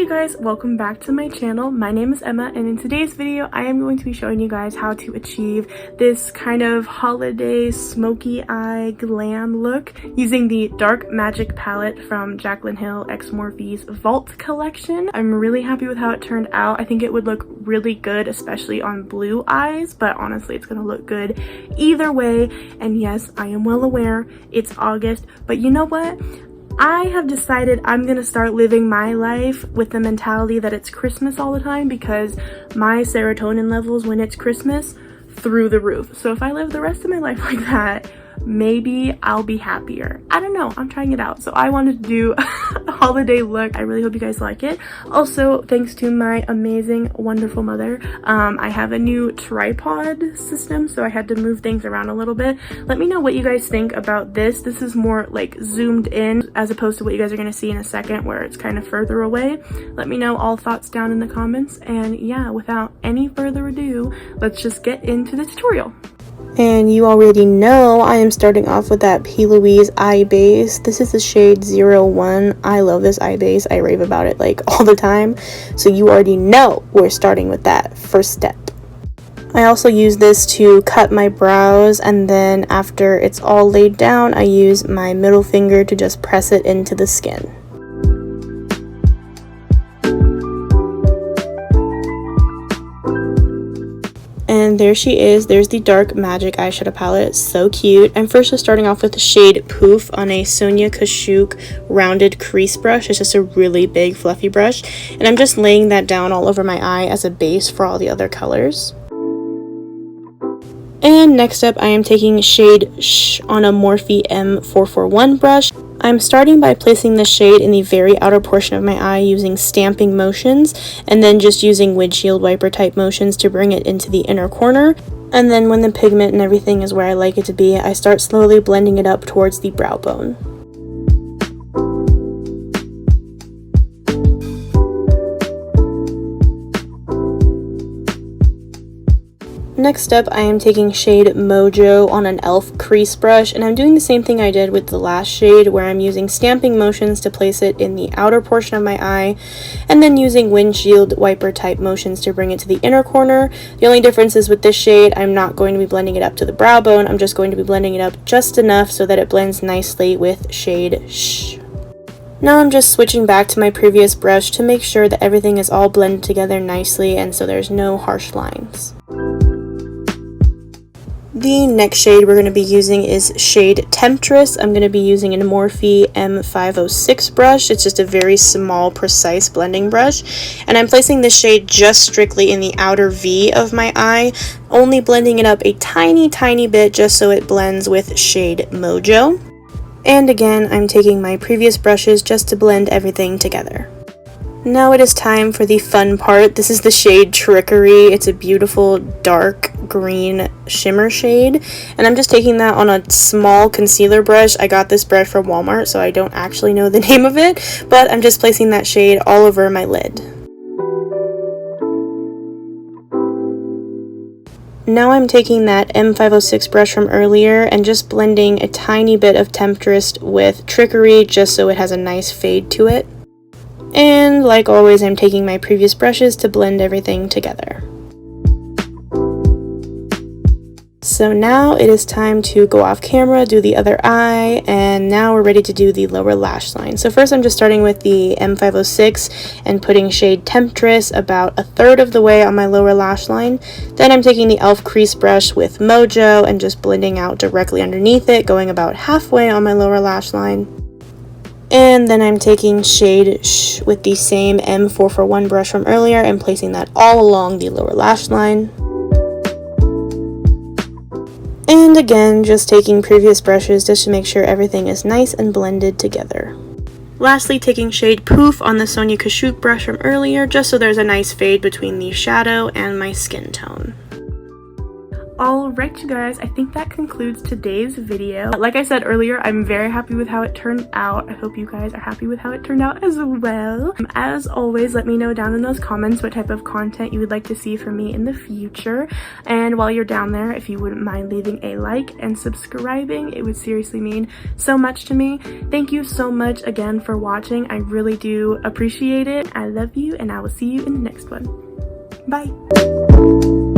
you guys, welcome back to my channel. My name is Emma, and in today's video I am going to be showing you guys how to achieve this kind of holiday smoky eye glam look using the Dark Magic palette from Jaclyn Hill x Morphe's Vault collection. I'm really happy with how it turned out. I think it would look really good, especially on blue eyes, but honestly it's gonna look good either way. And yes, I am well aware it's August, but you know what? I have decided I'm gonna start living my life with the mentality that it's Christmas all the time, because my serotonin levels when it's Christmas through the roof. So if I live the rest of my life like that, maybe I'll be happier. I don't know, I'm trying it out. So I wanted to do a holiday look. I really hope you guys like it. Also, thanks to my amazing, wonderful mother, I have a new tripod system, so I had to move things around a little bit. Let me know what you guys think about this. This is more like zoomed in as opposed to what you guys are gonna see in a second where it's kind of further away. Let me know all thoughts down in the comments. And yeah, without any further ado, let's just get into the tutorial. And you already know I am starting off with that P.Louise eye base. This is the shade 01. I love this eye base. I rave about it like all the time. So you already know we're starting with that first step. I also use this to cut my brows, and then after it's all laid down, I use my middle finger to just press it into the skin. And there she is. There's the Dark Magic eyeshadow palette. So cute. I'm first just starting off with the shade Poof on a Sonia Kashuk rounded crease brush. It's just a really big fluffy brush. And I'm just laying that down all over my eye as a base for all the other colors. And next up, I am taking shade Shh on a Morphe M441 brush. I'm starting by placing the shade in the very outer portion of my eye using stamping motions, and then just using windshield wiper type motions to bring it into the inner corner. And then when the pigment and everything is where I like it to be, I start slowly blending it up towards the brow bone. Next up, I am taking shade Mojo on an e.l.f. crease brush, and I'm doing the same thing I did with the last shade, where I'm using stamping motions to place it in the outer portion of my eye, and then using windshield wiper type motions to bring it to the inner corner. The only difference is with this shade, I'm not going to be blending it up to the brow bone. I'm just going to be blending it up just enough so that it blends nicely with shade Shh. Now I'm just switching back to my previous brush to make sure that everything is all blended together nicely and so there's no harsh lines. The next shade we're going to be using is shade Temptress. I'm going to be using a Morphe M506 brush. It's just a very small, precise blending brush. And I'm placing this shade just strictly in the outer V of my eye, only blending it up a tiny bit just so it blends with shade Mojo. And again, I'm taking my previous brushes just to blend everything together. Now it is time for the fun part. This is the shade Trickery. It's a beautiful dark green shimmer shade, and I'm just taking that on a small concealer brush. I got this brush from Walmart, so I don't actually know the name of it, but I'm just placing that shade all over my lid. Now I'm taking that M506 brush from earlier and just blending a tiny bit of Temptress with Trickery just so it has a nice fade to it. And like always, I'm taking my previous brushes to blend everything together. So now it is time to go off camera, do the other eye, and now we're ready to do the lower lash line. So first I'm just starting with the M506 and putting shade Temptress about a third of the way on my lower lash line. Then I'm taking the e.l.f. crease brush with Mojo and just blending out directly underneath it, going about halfway on my lower lash line. And then I'm taking shade Shh with the same M441 brush from earlier and placing that all along the lower lash line. And again, just taking previous brushes just to make sure everything is nice and blended together. Lastly, taking shade Poof on the Sonia Kashuk brush from earlier, just so there's a nice fade between the shadow and my skin tone. Alright, you guys, I think that concludes today's video. Like I said earlier, I'm very happy with how it turned out. I hope you guys are happy with how it turned out as well. As always, let me know down in those comments what type of content you would like to see from me in the future. And while you're down there, if you wouldn't mind leaving a like and subscribing, it would seriously mean so much to me. Thank you so much again for watching. I really do appreciate it. I love you, and I will see you in the next one. Bye.